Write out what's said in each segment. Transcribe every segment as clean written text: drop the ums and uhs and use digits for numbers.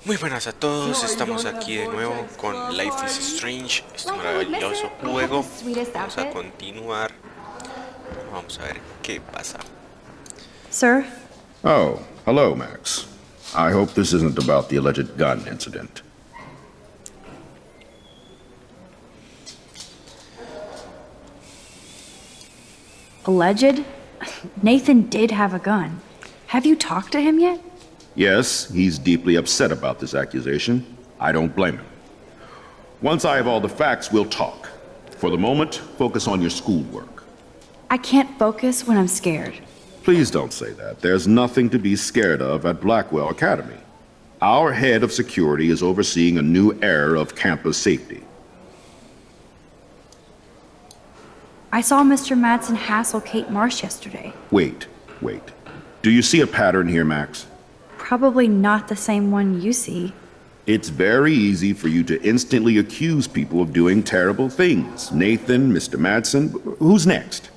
Muy buenas a todos, estamos aquí de nuevo con Life is Strange, este maravilloso juego. Vamos a continuar, vamos a ver qué pasa. Sir? Oh, hello, Max. I hope this isn't about the alleged gun incident. Alleged? Nathan did have a gun. Have you talked to him yet? Yes, he's deeply upset about this accusation. I don't blame him. Once I have all the facts, we'll talk. For the moment, focus on your schoolwork. I can't focus when I'm scared. Please don't say that. There's nothing to be scared of at Blackwell Academy. Our head of security is overseeing a new era of campus safety. I saw Mr. Madsen hassle Kate Marsh yesterday. Wait. Do you see a pattern here, Max? Probably not the same one you see. It's very easy for you to instantly accuse people of doing terrible things. Nathan, Mr. Madsen, who's next?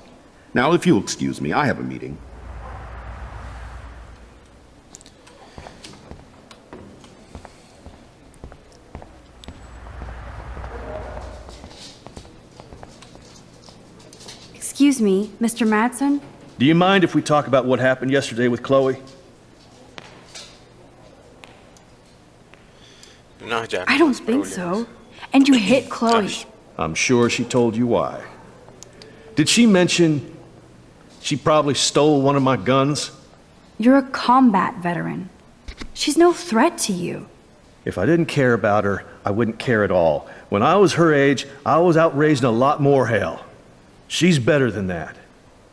Now, if you'll excuse me, I have a meeting. Excuse me, Mr. Madsen? Do you mind if we talk about what happened yesterday with Chloe? No, ya I no don't más think problemas. so. And you hit Chloe. I'm sure she told you why. Did she mention she probably stole one of my guns? You're a combat veteran. She's no threat to you. If I didn't care about her, I wouldn't care at all. When I was her age, I was out raising a lot more hell. She's better than that.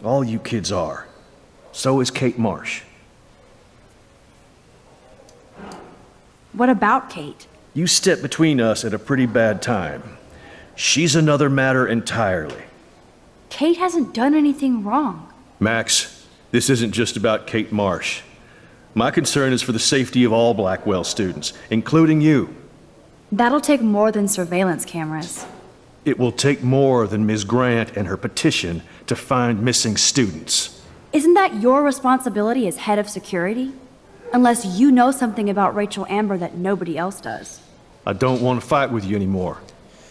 All you kids are. So is Kate Marsh. What about Kate? You stepped between us at a pretty bad time. She's another matter entirely. Kate hasn't done anything wrong. Max, this isn't just about Kate Marsh. My concern is for the safety of all Blackwell students, including you. That'll take more than surveillance cameras. It will take more than Ms. Grant and her petition to find missing students. Isn't that your responsibility as head of security? Unless you know something about Rachel Amber that nobody else does. I don't want to fight with you anymore.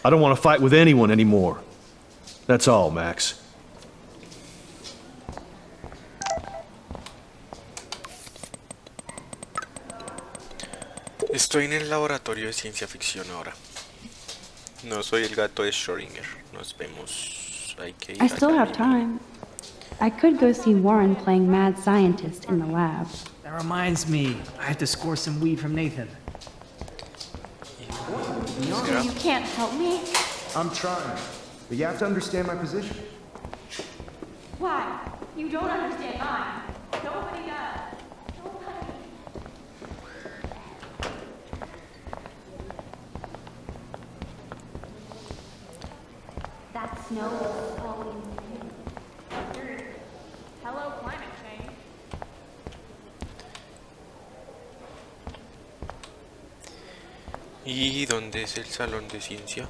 I don't want to fight with anyone anymore. That's all, Max. Estoy en el laboratorio de ciencia ficción ahora. No soy el gato de Schrödinger. Nos vemos. Hay que ir I still a have time. I could go see Warren playing mad scientist in the lab. That reminds me, I have to score some weed from Nathan. You can't help me? I'm trying, but you have to understand my position. Why? You don't understand mine. Nobody does. Nobody. That snow is falling. Hello, climate change. ¿Y dónde es el salón de ciencia?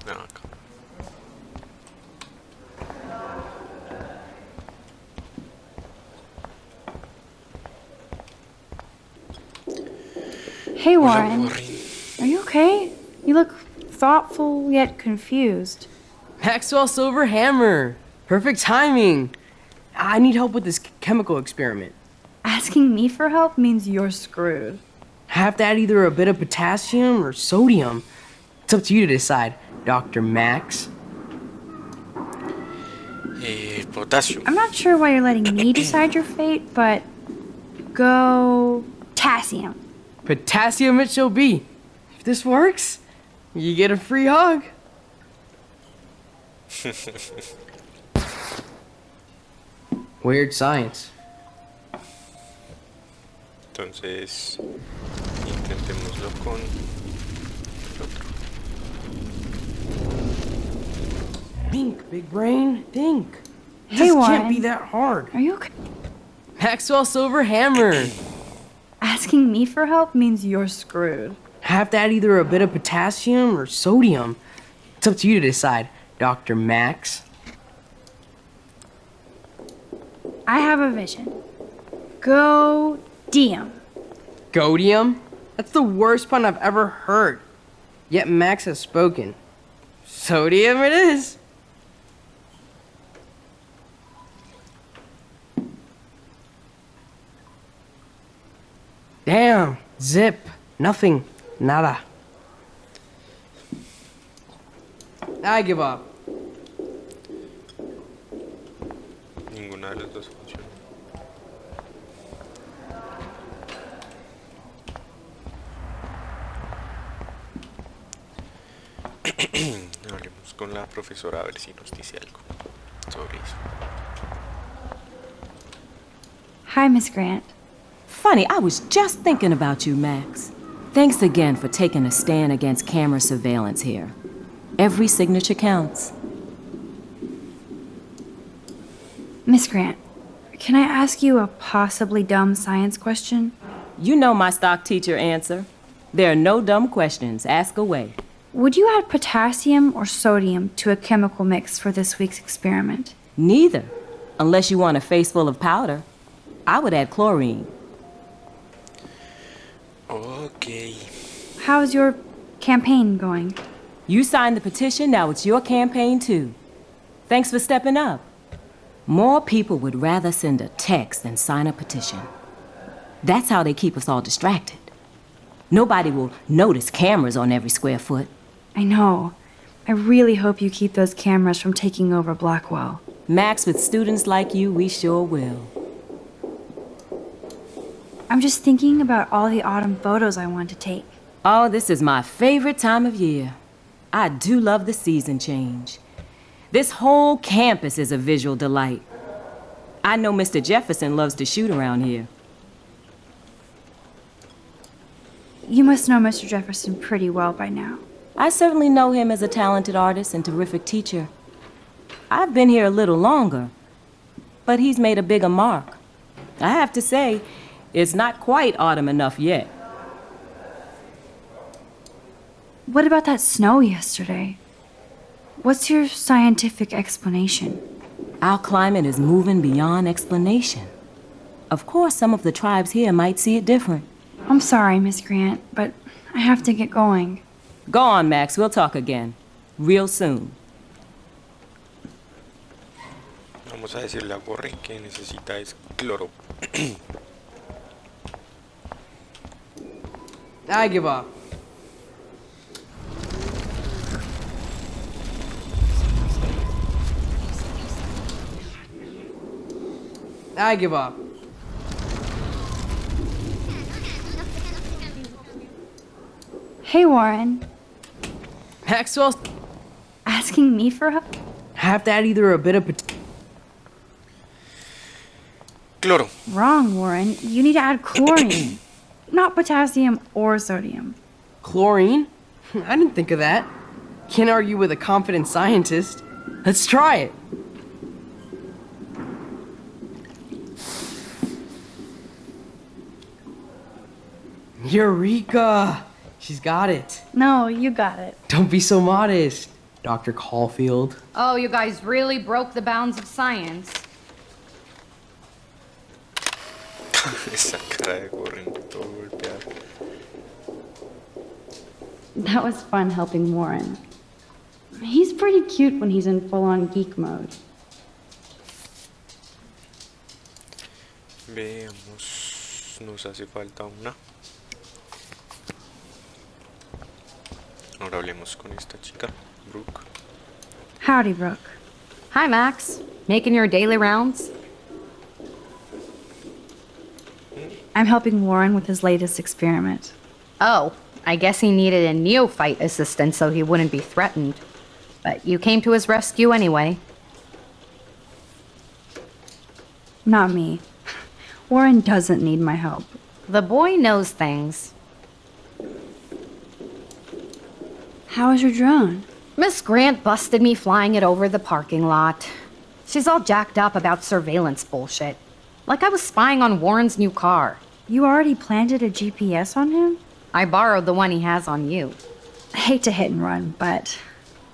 No, acá. Hey, Hola, Warren. Warren. Are you okay? You look thoughtful yet confused. Maxwell Silver Hammer. Perfect timing. I need help with this chemical experiment. Asking me for help means you're screwed. I have to add either a bit of potassium or sodium. It's up to you to decide, Dr. Max. Potasio. I'm not sure why you're letting me decide your fate, but go potassium. Potassium it shall be. If this works, you get a free hug. Weird science. Entonces, intentémoslo con el otro. Think, big brain, think. Hey, This Warren. can't be that hard. Are you okay? Maxwell Silver Hammer. Asking me for help means you're screwed. Have to add either a bit of potassium or sodium. It's up to you to decide, Dr. Max. I have a vision. Go Diem. Godium? That's the worst pun I've ever heard. Yet Max has spoken. Sodium it is. Damn, zip, nothing, nada. I give up. Ninguna de las dos funciona. Hablemos con la profesora a ver si nos dice algo sobre eso. Hi, Miss Grant. Funny, I was just thinking about you, Max. Thanks again for taking a stand against camera surveillance here. Every signature counts. Miss Grant, can I ask you a possibly dumb science question? You know my stock teacher answer. There are no dumb questions. Ask away. Would you add potassium or sodium to a chemical mix for this week's experiment? Neither. Unless you want a face full of powder. I would add chlorine. Okay. How's your campaign going? You signed the petition, now it's your campaign too. Thanks for stepping up. More people would rather send a text than sign a petition. That's how they keep us all distracted. Nobody will notice cameras on every square foot. I know. I really hope you keep those cameras from taking over Blackwell. Max, with students like you, we sure will. I'm just thinking about all the autumn photos I want to take. Oh, this is my favorite time of year. I do love the season change. This whole campus is a visual delight. I know Mr. Jefferson loves to shoot around here. You must know Mr. Jefferson pretty well by now. I certainly know him as a talented artist and terrific teacher. I've been here a little longer, but he's made a bigger mark. I have to say, it's not quite autumn enough yet. What about that snow yesterday? What's your scientific explanation? Our climate is moving beyond explanation. Of course, some of the tribes here might see it different. I'm sorry, Miss Grant, but I have to get going. Go on, Max. We'll talk again. Real soon. Vamos a decirle a Gorre que necesita es cloro. I give up. I give up. Hey, Warren. Maxwell's Asking me for help? have to add either a bit of Cloro. Wrong, Warren. You need to add chlorine. Not potassium or sodium. chlorine. I didn't think of that. Can't argue with a confident scientist. Let's try it. Eureka! She's got it. No, you got it. Don't be so modest, Dr. Caulfield. Oh, you guys really broke the bounds of science. Esa cara de Gorre todo golpeado. That was fun helping Warren. He's pretty cute when he's in full-on geek mode. Veamos, nos hace falta una. Ahora hablemos con esta chica, Brooke. Howdy, Brooke. Hi, Max. Making your daily rounds? I'm helping Warren with his latest experiment. Oh, I guess he needed a neophyte assistant so he wouldn't be threatened. But you came to his rescue anyway. Not me. Warren doesn't need my help. The boy knows things. How is your drone? Miss Grant busted me flying it over the parking lot. She's all jacked up about surveillance bullshit. Like I was spying on Warren's new car. You already planted a GPS on him? I borrowed the one he has on you. I hate to hit and run, but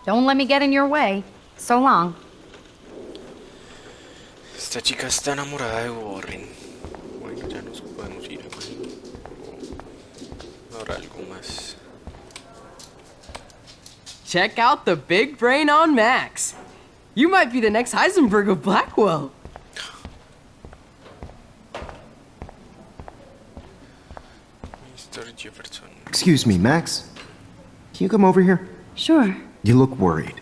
Don't let me get in your way. So long. Esta chica está enamorada de Warren. Bueno, ya nos podemos ir, imagino. O habrá algo más. Check out the big brain on Max. You might be the next Heisenberg of Blackwell. Mr. Jefferson. Excuse me, Max. Can you come over here? sure. You look worried.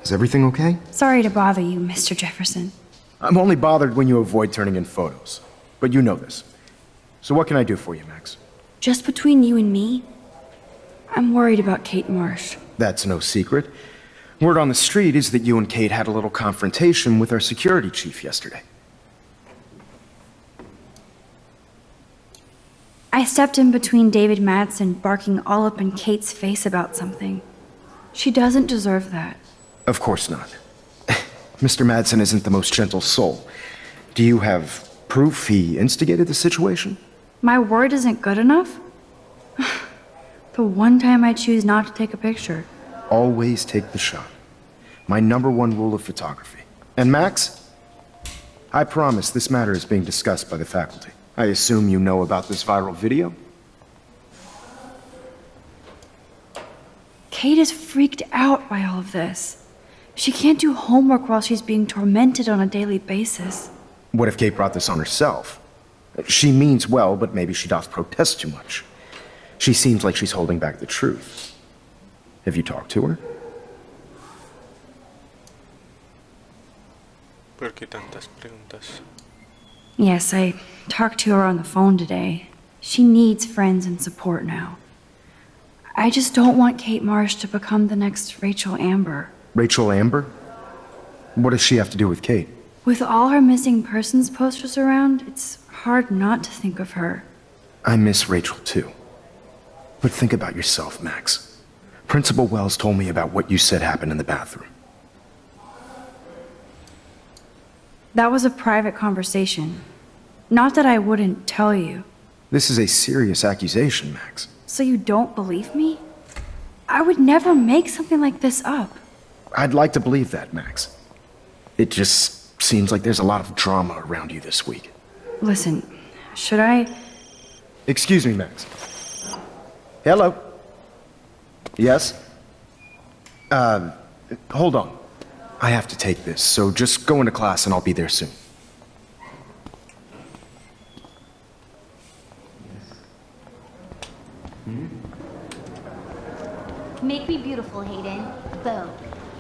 Is everything okay? Sorry to bother you, Mr. Jefferson. I'm only bothered when you avoid turning in photos. But you know this. So what can I do for you, Max? Just between you and me, I'm worried about Kate Marsh. That's no secret. Word on the street is that you and Kate had a little confrontation with our security chief yesterday. I stepped in between David Madsen barking all up in Kate's face about something. She doesn't deserve that. Of course not. Mr. Madsen isn't the most gentle soul. Do you have proof he instigated the situation? My word isn't good enough? The one time I choose not to take a picture. Always take the shot. My #1 rule of photography. And Max, I promise this matter is being discussed by the faculty. I assume you know about this viral video? Kate is freaked out by all of this. She can't do homework while she's being tormented on a daily basis. What if Kate brought this on herself? She means well, but maybe she doth protest too much. She seems like she's holding back the truth. Have you talked to her? ¿Por qué tantas preguntas? Yes, I talked to her on the phone today. She needs friends and support now. I just don't want Kate Marsh to become the next Rachel Amber. Rachel Amber? What does she have to do with Kate? With all her missing persons posters around, it's hard not to think of her. I miss Rachel too. But think about yourself, Max. Principal Wells told me about what you said happened in the bathroom. That was a private conversation. Not that I wouldn't tell you. This is a serious accusation, Max. So you don't believe me? I would never make something like this up. I'd like to believe that, Max. It just seems like there's a lot of drama around you this week. Listen, should I... Excuse me, Max. Hello? Yes? Hold on. I have to take this, so just go into class and I'll be there soon. Make me beautiful, Hayden. Vogue,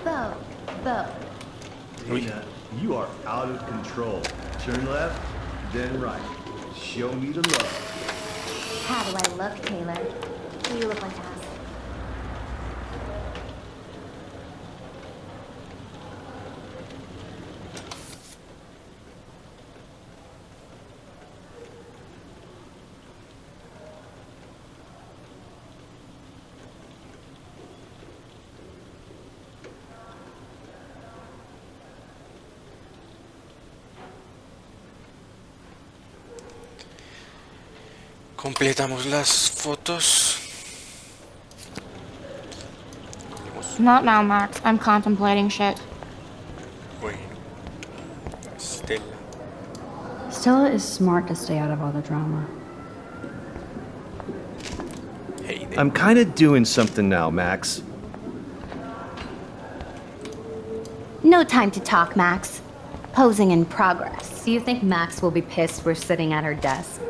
Vogue, Vogue. Nina, you are out of control. Turn left, then right. Show me the love. How do I look, Taylor? You look fantastic. Completamos las fotos. Not now, Max. I'm contemplating shit. Bueno. Stella. Stella is smart to stay out of all the drama. Hayden. I'm kind of doing something now, Max. No time to talk, Max. Posing in progress. Do you think Max will be pissed we're sitting at her desk?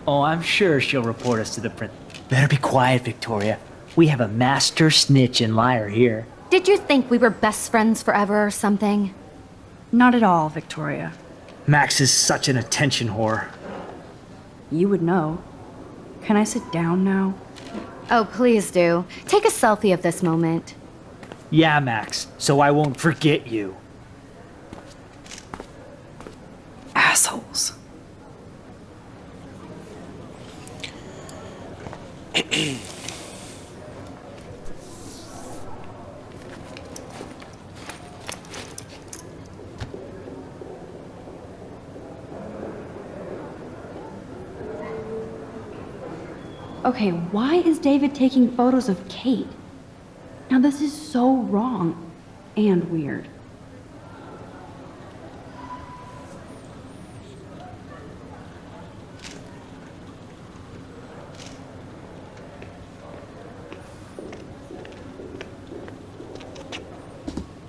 Oh, I'm sure she'll report us to the print. Better be quiet, Victoria. We have a master snitch and liar here. Did you think we were best friends forever or something? Not at all, Victoria. Max is such an attention whore. You would know. Can I sit down now? Oh, please do. Take a selfie of this moment. Yeah, Max, so I won't forget you. Assholes. Okay, why is David taking photos of Kate? Now this is so wrong and weird.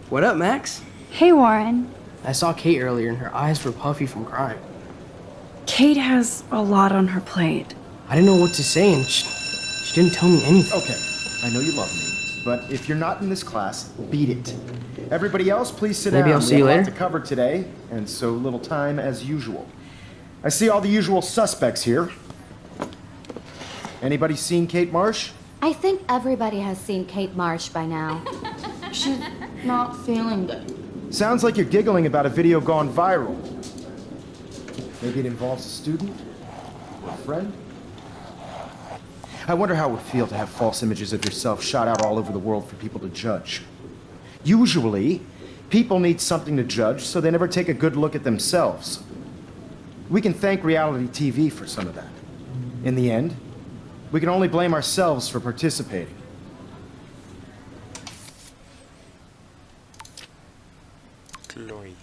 What up, Max? Hey, Warren. I saw Kate earlier and her eyes were puffy from crying. Kate has a lot on her plate. I didn't know what to say and she didn't tell me anything. Okay, I know you love me, but if you're not in this class, beat it. Everybody else, please sit down. Maybe I'll see you We have a later. lot to cover today, and so little time as usual. I see all the usual suspects here. Anybody seen Kate Marsh? I think everybody has seen Kate Marsh by now. She's not feeling good. Sounds like you're giggling about a video gone viral. Maybe it involves a student? Or a friend? I wonder how it would feel to have false images of yourself shot out all over the world for people to judge. Usually, people need something to judge, so they never take a good look at themselves. We can thank reality TV for some of that. In the end, we can only blame ourselves for participating. Chloe.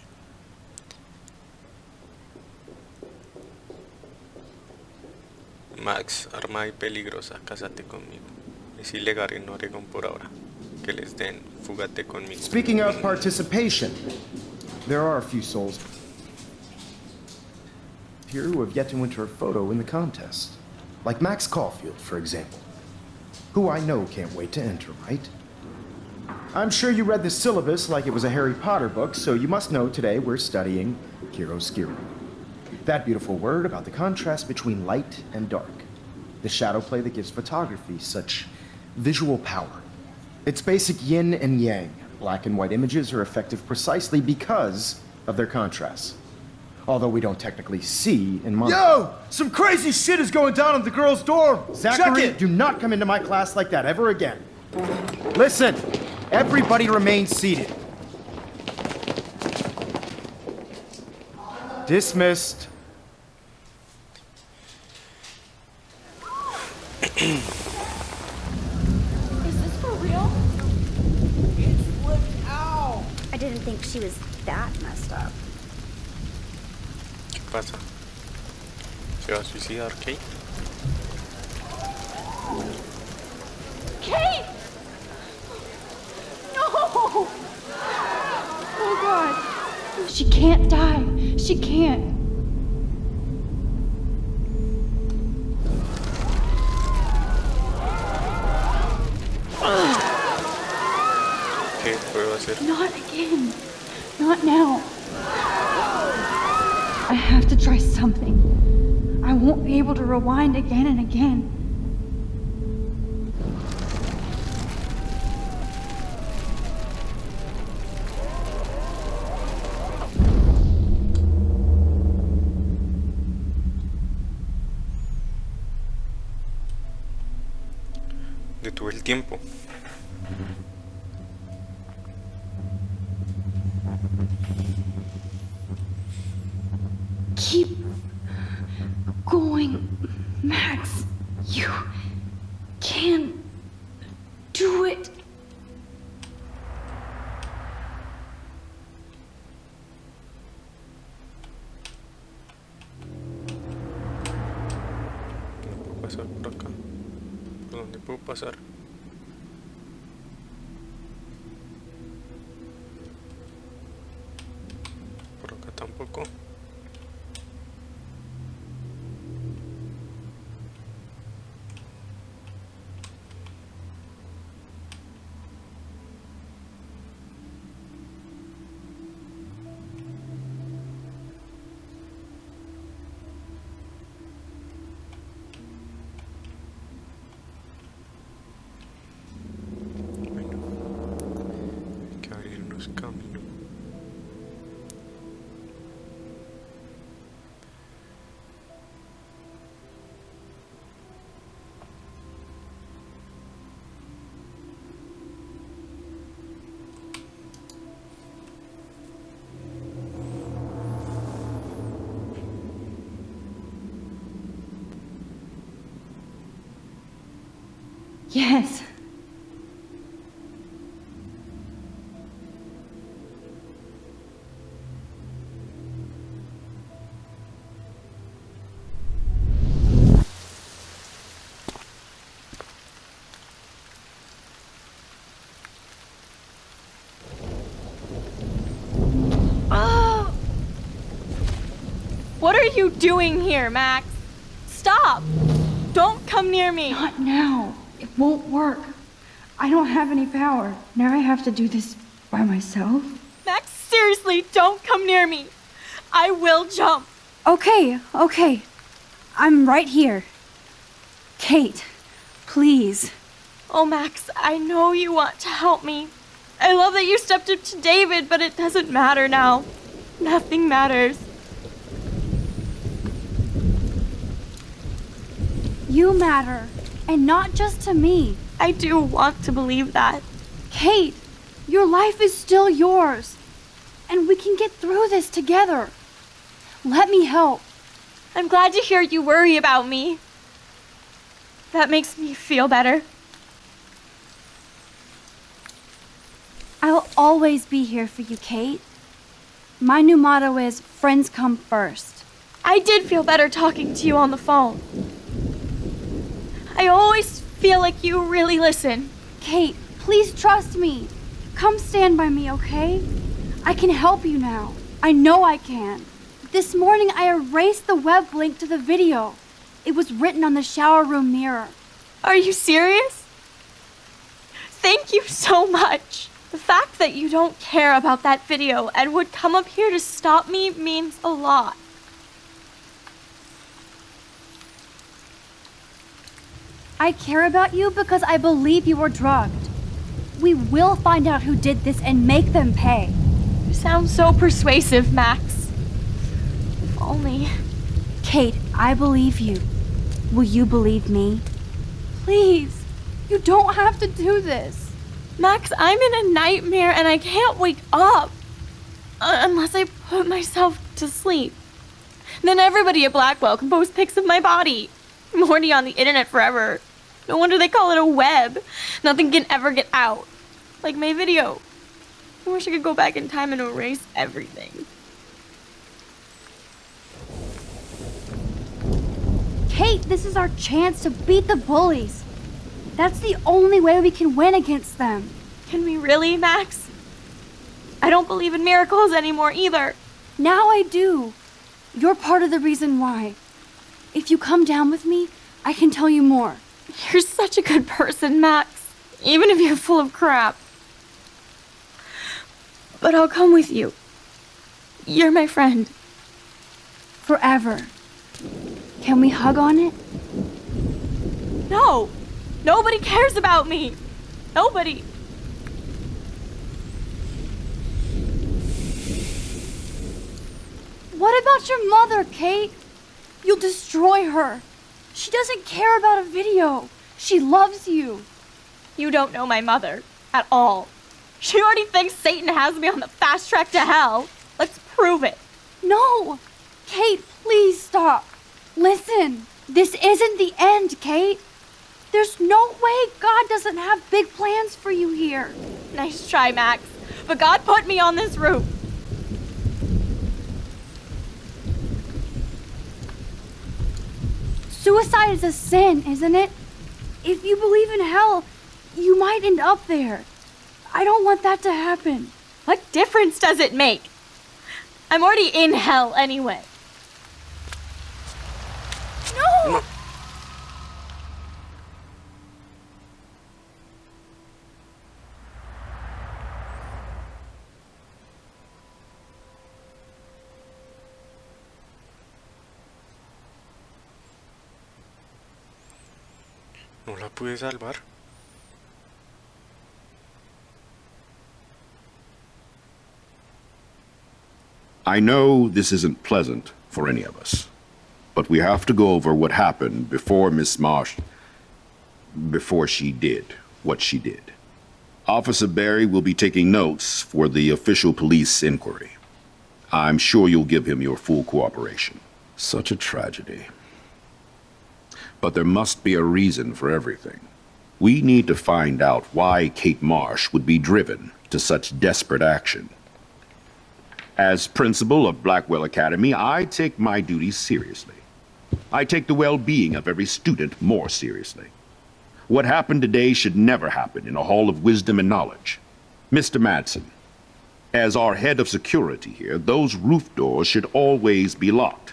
Max, armada y peligrosa, cásate conmigo. Es ilegal en Oregon por ahora. Que les den, fúgate conmigo. Speaking of participation, there are a few souls here who have yet to enter a photo in the contest. Like Max Caulfield, for example, who I know can't wait to enter, right? I'm sure you read the syllabus like it was a Harry Potter book, so you must know today we're studying chiaroscuro. That beautiful word about the contrast between light and dark. The shadow play that gives photography such visual power. It's basic yin and yang. Black and white images are effective precisely because of their contrasts. Although we don't technically see in months. Yo! Some crazy shit is going down at the girls' dorm! Zachary, Check it! do not come into my class like that ever again. Listen, everybody remain seated. Dismissed. Is this for real? It's flipped out. I didn't think she was that messed up. ¿Qué pasa? ¿Se va a suicidar Kate? Kate! No! Oh God. She can't die. She can't. ¿Qué puedo hacer? Not again. Not now. I have to try something. I won't be able to rewind again and again. Detuve el tiempo. Keep going, Max. You can do it. No puedo pasar por acá. ¿Por dónde puedo pasar? Por acá tampoco. Yes. What are you doing here, Max? Stop! Don't come near me! Not now. It won't work. I don't have any power. Now I have to do this by myself. Max, seriously, don't come near me. I will jump. Okay. I'm right here. Kate, please. Oh, Max, I know you want to help me. I love that you stepped up to David, but it doesn't matter now. Nothing matters. You matter, and not just to me. I do want to believe that. Kate, your life is still yours, and we can get through this together. Let me help. I'm glad to hear you worry about me. That makes me feel better. I'll always be here for you, Kate. My new motto is, friends come first. I did feel better talking to you on the phone. I always feel like you really listen. Kate, please trust me. Come stand by me, okay? I can help you now. I know I can. This morning I erased the web link to the video. It was written on the shower room mirror. Are you serious? Thank you so much. The fact that you don't care about that video and would come up here to stop me means a lot. I care about you because I believe you were drugged. We will find out who did this and make them pay. You sound so persuasive, Max. If only. Kate, I believe you. Will you believe me? Please, you don't have to do this. Max, I'm in a nightmare and I can't wake up. Unless I put myself to sleep. Then everybody at Blackwell can post pics of my body. I'm already on the internet forever. No wonder they call it a web. Nothing can ever get out. Like my video. I wish I could go back in time and erase everything. Kate, this is our chance to beat the bullies. That's the only way we can win against them. Can we really, Max? I don't believe in miracles anymore either. Now I do. You're part of the reason why. If you come down with me, I can tell you more. You're such a good person, Max. Even if you're full of crap. But I'll come with you. You're my friend. Forever. Can we hug on it? No! Nobody cares about me! Nobody! What about your mother, Kate? You'll destroy her. She doesn't care about a video. She loves you. You don't know my mother at all. She already thinks Satan has me on the fast track to hell. Let's prove it. No! Kate, please stop. Listen, this isn't the end, Kate. There's no way God doesn't have big plans for you here. Nice try, Max. But God put me on this route. Suicide is a sin, isn't it? If you believe in hell, you might end up there. I don't want that to happen. What difference does it make? I'm already in hell anyway. No! No la pude salvar. I know this isn't pleasant for any of us, but we have to go over what happened before Miss Marsh, before she did what she did. Officer Barry will be taking notes for the official police inquiry. I'm sure you'll give him your full cooperation. Such a tragedy. But there must be a reason for everything. We need to find out why Kate Marsh would be driven to such desperate action. As principal of Blackwell Academy, I take my duties seriously. I take the well-being of every student more seriously. What happened today should never happen in a hall of wisdom and knowledge. Mr. Madsen, as our head of security here, those roof doors should always be locked.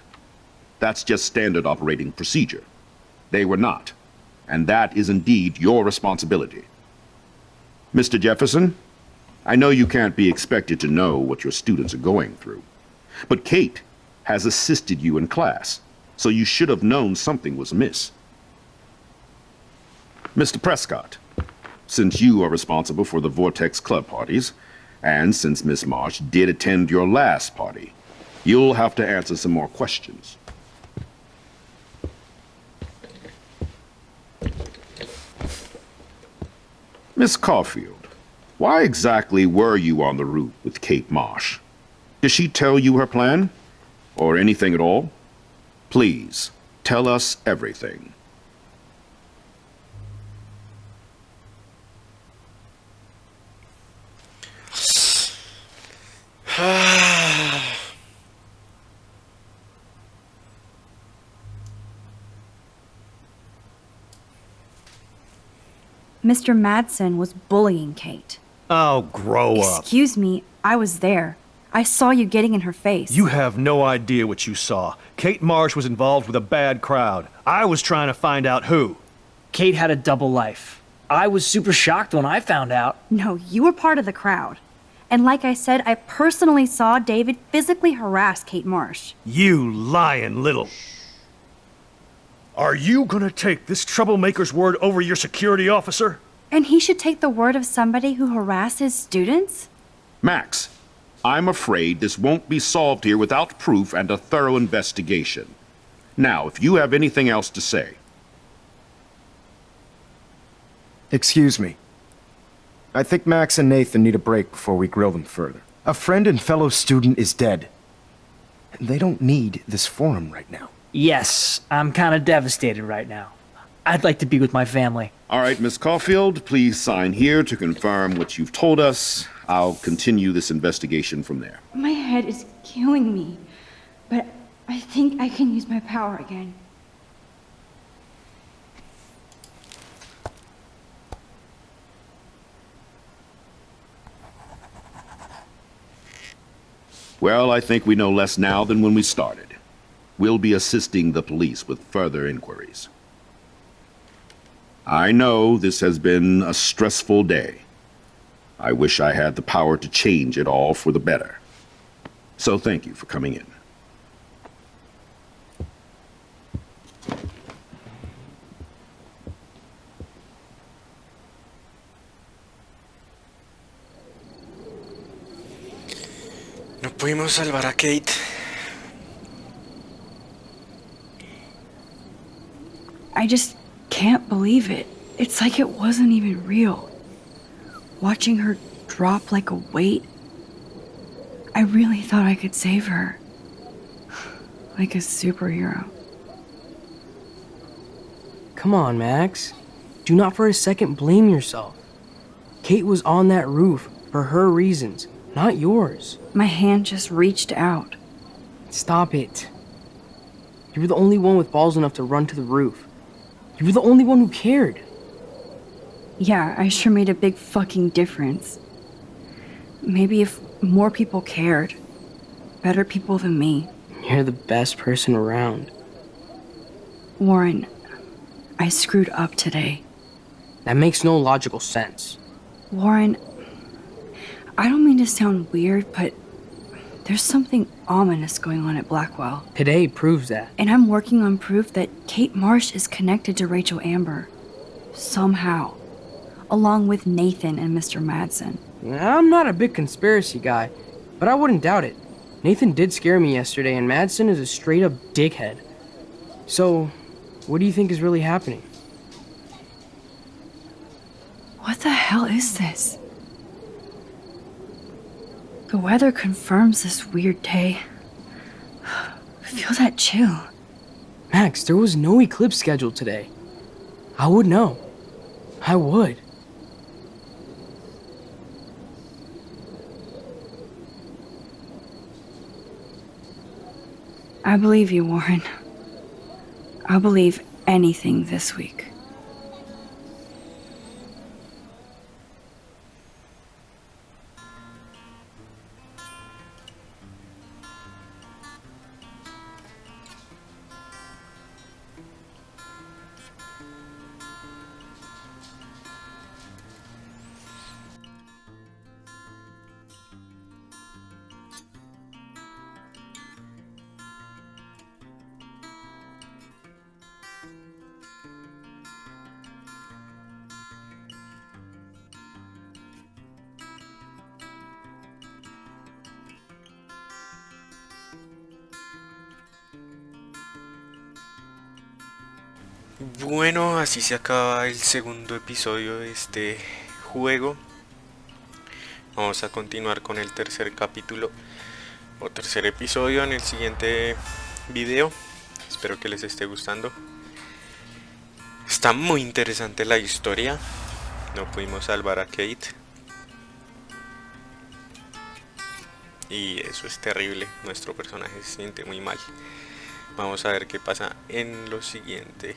That's just standard operating procedure. They were not, and that is indeed your responsibility. Mr. Jefferson, I know you can't be expected to know what your students are going through, but Kate has assisted you in class, so you should have known something was amiss. Mr. Prescott, since you are responsible for the Vortex Club parties, and since Miss Marsh did attend your last party, you'll have to answer some more questions. Miss Caulfield, why exactly were you on the roof with Kate Marsh? Did she tell you her plan? Or anything at all? Please, tell us everything. Mr. Madsen was bullying Kate. Oh, grow up. Excuse me, I was there. I saw you getting in her face. You have no idea what you saw. Kate Marsh was involved with a bad crowd. I was trying to find out who. Kate had a double life. I was super shocked when I found out. No, you were part of the crowd. And like I said, I personally saw David physically harass Kate Marsh. You lying little... Are you gonna take this troublemaker's word over your security officer? And he should take the word of somebody who harasses students? Max, I'm afraid this won't be solved here without proof and a thorough investigation. Now, if you have anything else to say. Excuse me. I think Max and Nathan need a break before we grill them further. A friend and fellow student is dead. And they don't need this forum right now. Yes, I'm kind of devastated right now. I'd like to be with my family. All right, Miss Caulfield, please sign here to confirm what you've told us. I'll continue this investigation from there. My head is killing me, but I think I can use my power again. Well, I think we know less now than when we started. We'll be assisting the police with further inquiries. I know this has been a stressful day. I wish I had the power to change it all for the better. So thank you for coming in. No pudimos salvar a Kate. I just can't believe it. It's like it wasn't even real. Watching her drop like a weight, I really thought I could save her. Like a superhero. Come on, Max. Do not for a second blame yourself. Kate was on that roof for her reasons, not yours. My hand just reached out. Stop it. You were the only one with balls enough to run to the roof. You were the only one who cared. Yeah, I sure made a big fucking difference. Maybe if more people cared. Better people than me. You're the best person around. Warren, I screwed up today. That makes no logical sense. Warren, I don't mean to sound weird, but there's something ominous going on at Blackwell. Today proves that. And I'm working on proof that Kate Marsh is connected to Rachel Amber. Somehow. Along with Nathan and Mr. Madsen. I'm not a big conspiracy guy, but I wouldn't doubt it. Nathan did scare me yesterday, and Madsen is a straight-up dickhead. So, what do you think is really happening? What the hell is this? The weather confirms this weird day. Feel that chill. Max, there was no eclipse scheduled today. I would know. I would. I believe you, Warren. I'll believe anything this week. Bueno, así se acaba el segundo episodio de este juego. Vamos a continuar con el tercer capítulo o tercer episodio en el siguiente video. Espero que les esté gustando. Está muy interesante la historia. No pudimos salvar a Kate. Y eso es terrible. Nuestro personaje se siente muy mal. Vamos a ver qué pasa en lo siguiente.